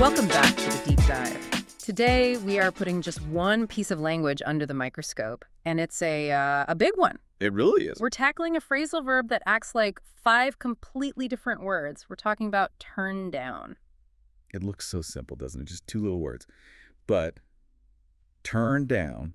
Welcome back to the Deep Dive. Today, we are putting just one piece of language under the microscope, and it's a big one. It really is. We're tackling a phrasal verb that acts like 5 completely different words. We're talking about turn down. It looks so simple, doesn't it? Just 2 little words. But turn down,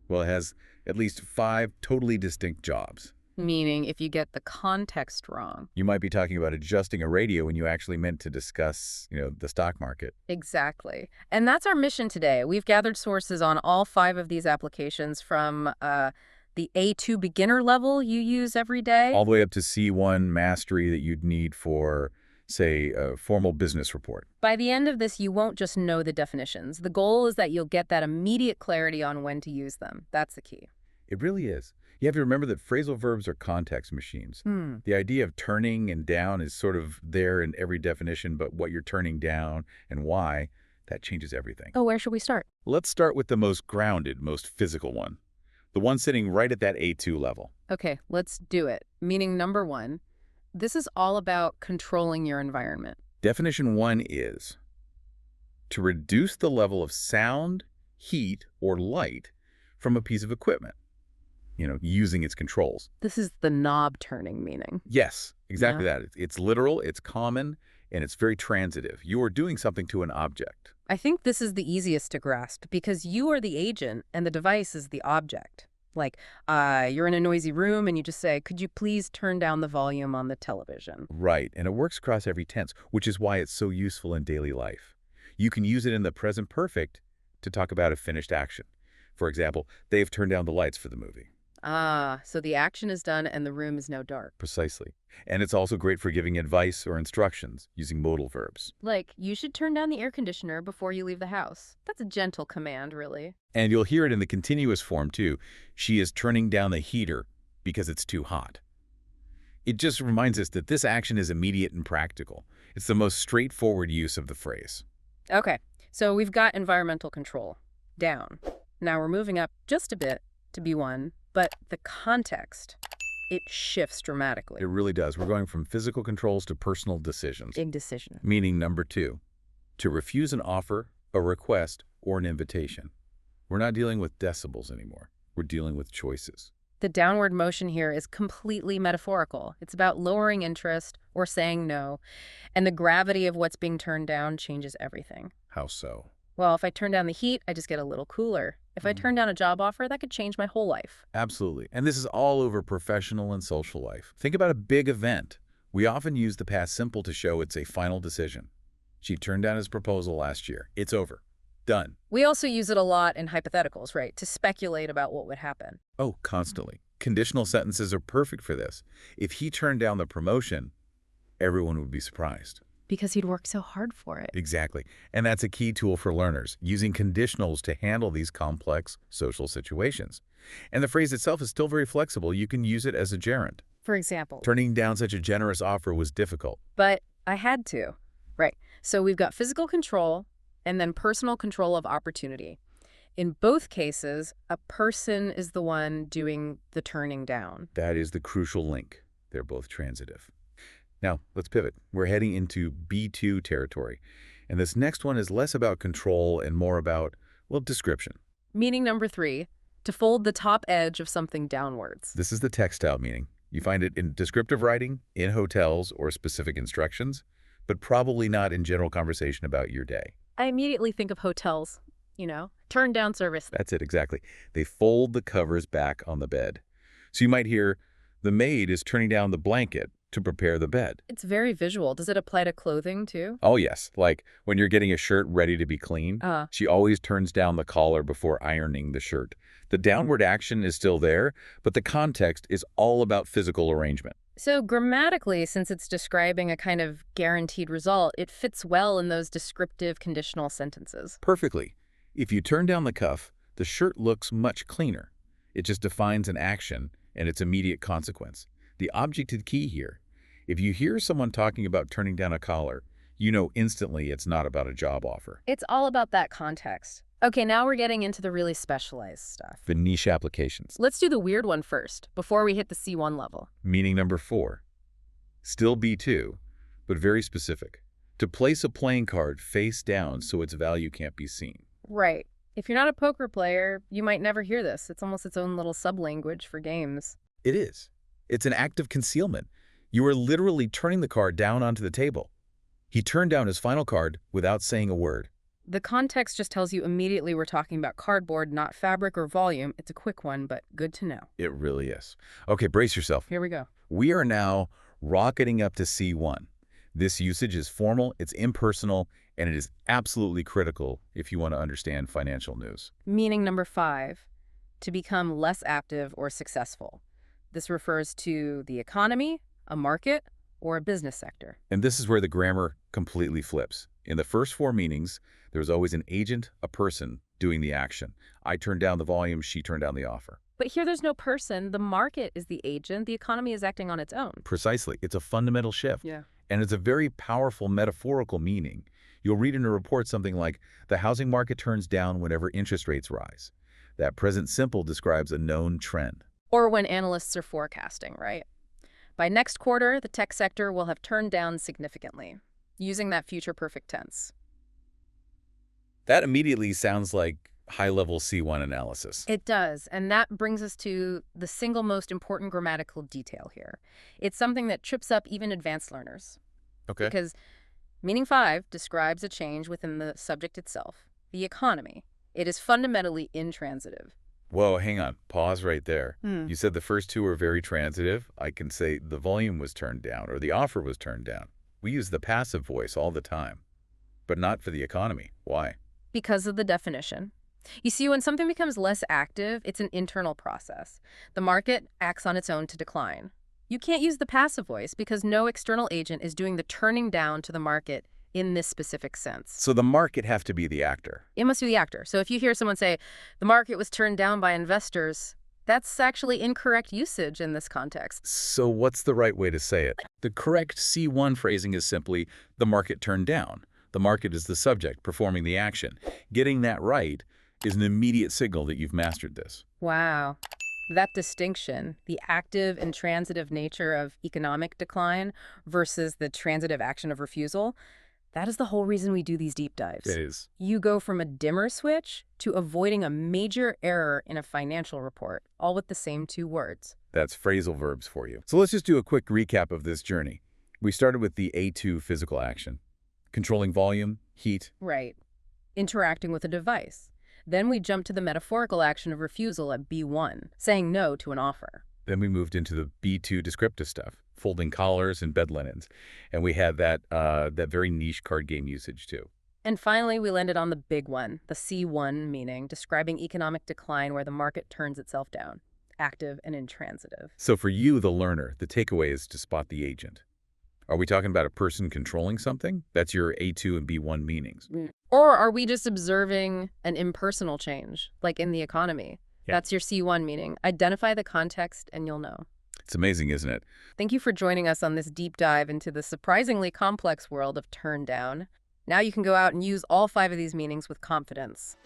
well, it has at least 5 totally distinct jobs. Meaning, if you get the context wrong. You might be talking about adjusting a radio when you actually meant to discuss, the stock market. Exactly. And that's our mission today. We've gathered sources on all 5 of these applications from the A2 beginner level you use every day. All the way up to C1 mastery that you'd need for, say, a formal business report. By the end of this, you won't just know the definitions. The goal is that you'll get that immediate clarity on when to use them. That's the key. It really is. You have to remember that phrasal verbs are context machines. The idea of turning and down is sort of there in every definition, but what you're turning down and why, that changes everything. Oh, where should we start? Let's start with the most grounded, most physical one. The one sitting right at that A2 level. Okay, let's do it. Meaning number 1, this is all about controlling your environment. Definition 1 is to reduce the level of sound, heat, or light from a piece of equipment. Using its controls. This is the knob turning meaning. Yes, exactly that. It's literal, it's common, and it's very transitive. You are doing something to an object. I think this is the easiest to grasp because you are the agent and the device is the object. Like, you're in a noisy room and you just say, could you please turn down the volume on the television? Right, and it works across every tense, which is why it's so useful in daily life. You can use it in the present perfect to talk about a finished action. For example, they've turned down the lights for the movie. So the action is done and the room is now dark. Precisely. And it's also great for giving advice or instructions using modal verbs. Like, you should turn down the air conditioner before you leave the house. That's a gentle command, really. And you'll hear it in the continuous form, too. She is turning down the heater because it's too hot. It just reminds us that this action is immediate and practical. It's the most straightforward use of the phrase. Okay, so we've got environmental control. Down. Now we're moving up just a bit to B1. But the context, it shifts dramatically. It really does. We're going from physical controls to personal decisions. Big decision. Meaning number 2, to refuse an offer, a request, or an invitation. We're not dealing with decibels anymore. We're dealing with choices. The downward motion here is completely metaphorical. It's about lowering interest or saying no. And the gravity of what's being turned down changes everything. How so? Well, if I turn down the heat, I just get a little cooler. If I turn down a job offer, that could change my whole life. Absolutely. And this is all over professional and social life. Think about a big event. We often use the past simple to show it's a final decision. She turned down his proposal last year. It's over. Done. We also use it a lot in hypotheticals, right? To speculate about what would happen. Oh, constantly. Conditional sentences are perfect for this. If he turned down the promotion, everyone would be surprised. Because he'd worked so hard for it. Exactly. And that's a key tool for learners, using conditionals to handle these complex social situations. And the phrase itself is still very flexible. You can use it as a gerund. For example, Turning down such a generous offer was difficult. but I had to. Right. So we've got physical control and then personal control of opportunity. In both cases, a person is the one doing the turning down. That is the crucial link. They're both transitive. Now, let's pivot. We're heading into B2 territory. And this next one is less about control and more about, well, description. Meaning number 3, to fold the top edge of something downwards. This is the textile meaning. You find it in descriptive writing, in hotels, or specific instructions, but probably not in general conversation about your day. I immediately think of hotels, turn down service. That's it, exactly. They fold the covers back on the bed. So you might hear, the maid is turning down the blanket to prepare the bed. It's very visual. Does it apply to clothing, too? Oh, yes. Like when you're getting a shirt ready to be cleaned, she always turns down the collar before ironing the shirt. The downward action is still there, but the context is all about physical arrangement. So grammatically, since it's describing a kind of guaranteed result, it fits well in those descriptive conditional sentences. Perfectly. If you turn down the cuff, the shirt looks much cleaner. It just defines an action and its immediate consequence. The object is key here. If you hear someone talking about turning down a collar, you know instantly it's not about a job offer. It's all about that context. Okay, now we're getting into the really specialized stuff. The niche applications. Let's do the weird one first, before we hit the C1 level. Meaning number 4. Still B2, but very specific. To place a playing card face down so its value can't be seen. Right. If you're not a poker player, you might never hear this. It's almost its own little sub-language for games. It is. It's an act of concealment. You are literally turning the card down onto the table. He turned down his final card without saying a word. The context just tells you immediately we're talking about cardboard, not fabric or volume. It's a quick one, but good to know. It really is. Okay, brace yourself. Here we go. We are now rocketing up to C1. This usage is formal, it's impersonal, and it is absolutely critical if you want to understand financial news. Meaning number 5, to become less active or successful. This refers to the economy, a market, or a business sector. And this is where the grammar completely flips. In the first 4 meanings, there's always an agent, a person, doing the action. I turned down the volume, she turned down the offer. But here there's no person. The market is the agent. The economy is acting on its own. Precisely. It's a fundamental shift. Yeah. And it's a very powerful metaphorical meaning. You'll read in a report something like, the housing market turns down whenever interest rates rise. That present simple describes a known trend. Or when analysts are forecasting, right? By next quarter, the tech sector will have turned down significantly, using that future perfect tense. That immediately sounds like high-level C1 analysis. It does, and that brings us to the single most important grammatical detail here. It's something that trips up even advanced learners. Okay. Because meaning 5 describes a change within the subject itself, the economy. It is fundamentally intransitive. Whoa, hang on. Pause right there. Hmm. You said the first 2 are very transitive. I can say the volume was turned down or the offer was turned down. We use the passive voice all the time, but not for the economy. Why? Because of the definition. You see, when something becomes less active, it's an internal process. The market acts on its own to decline. You can't use the passive voice because no external agent is doing the turning down to the market in this specific sense. So the market have to be the actor. It must be the actor. So if you hear someone say, the market was turned down by investors, that's actually incorrect usage in this context. So what's the right way to say it? The correct C1 phrasing is simply, the market turned down. The market is the subject performing the action. Getting that right is an immediate signal that you've mastered this. Wow. That distinction, the active and transitive nature of economic decline versus the transitive action of refusal, that is the whole reason we do these deep dives. It is. You go from a dimmer switch to avoiding a major error in a financial report, all with the same 2 words. That's phrasal verbs for you. So let's just do a quick recap of this journey. We started with the A2 physical action, controlling volume, heat. Right. Interacting with a device. Then we jumped to the metaphorical action of refusal at B1, saying no to an offer. Then we moved into the B2 descriptive stuff, folding collars and bed linens. And we had that very niche card game usage too. And finally, we landed on the big one, the C1 meaning, describing economic decline where the market turns itself down, active and intransitive. So for you, the learner, the takeaway is to spot the agent. Are we talking about a person controlling something? That's your A2 and B1 meanings. Or are we just observing an impersonal change, like in the economy? Yeah. That's your C1 meaning. Identify the context and you'll know. It's amazing, isn't it? Thank you for joining us on this deep dive into the surprisingly complex world of turn down. Now you can go out and use all 5 of these meanings with confidence.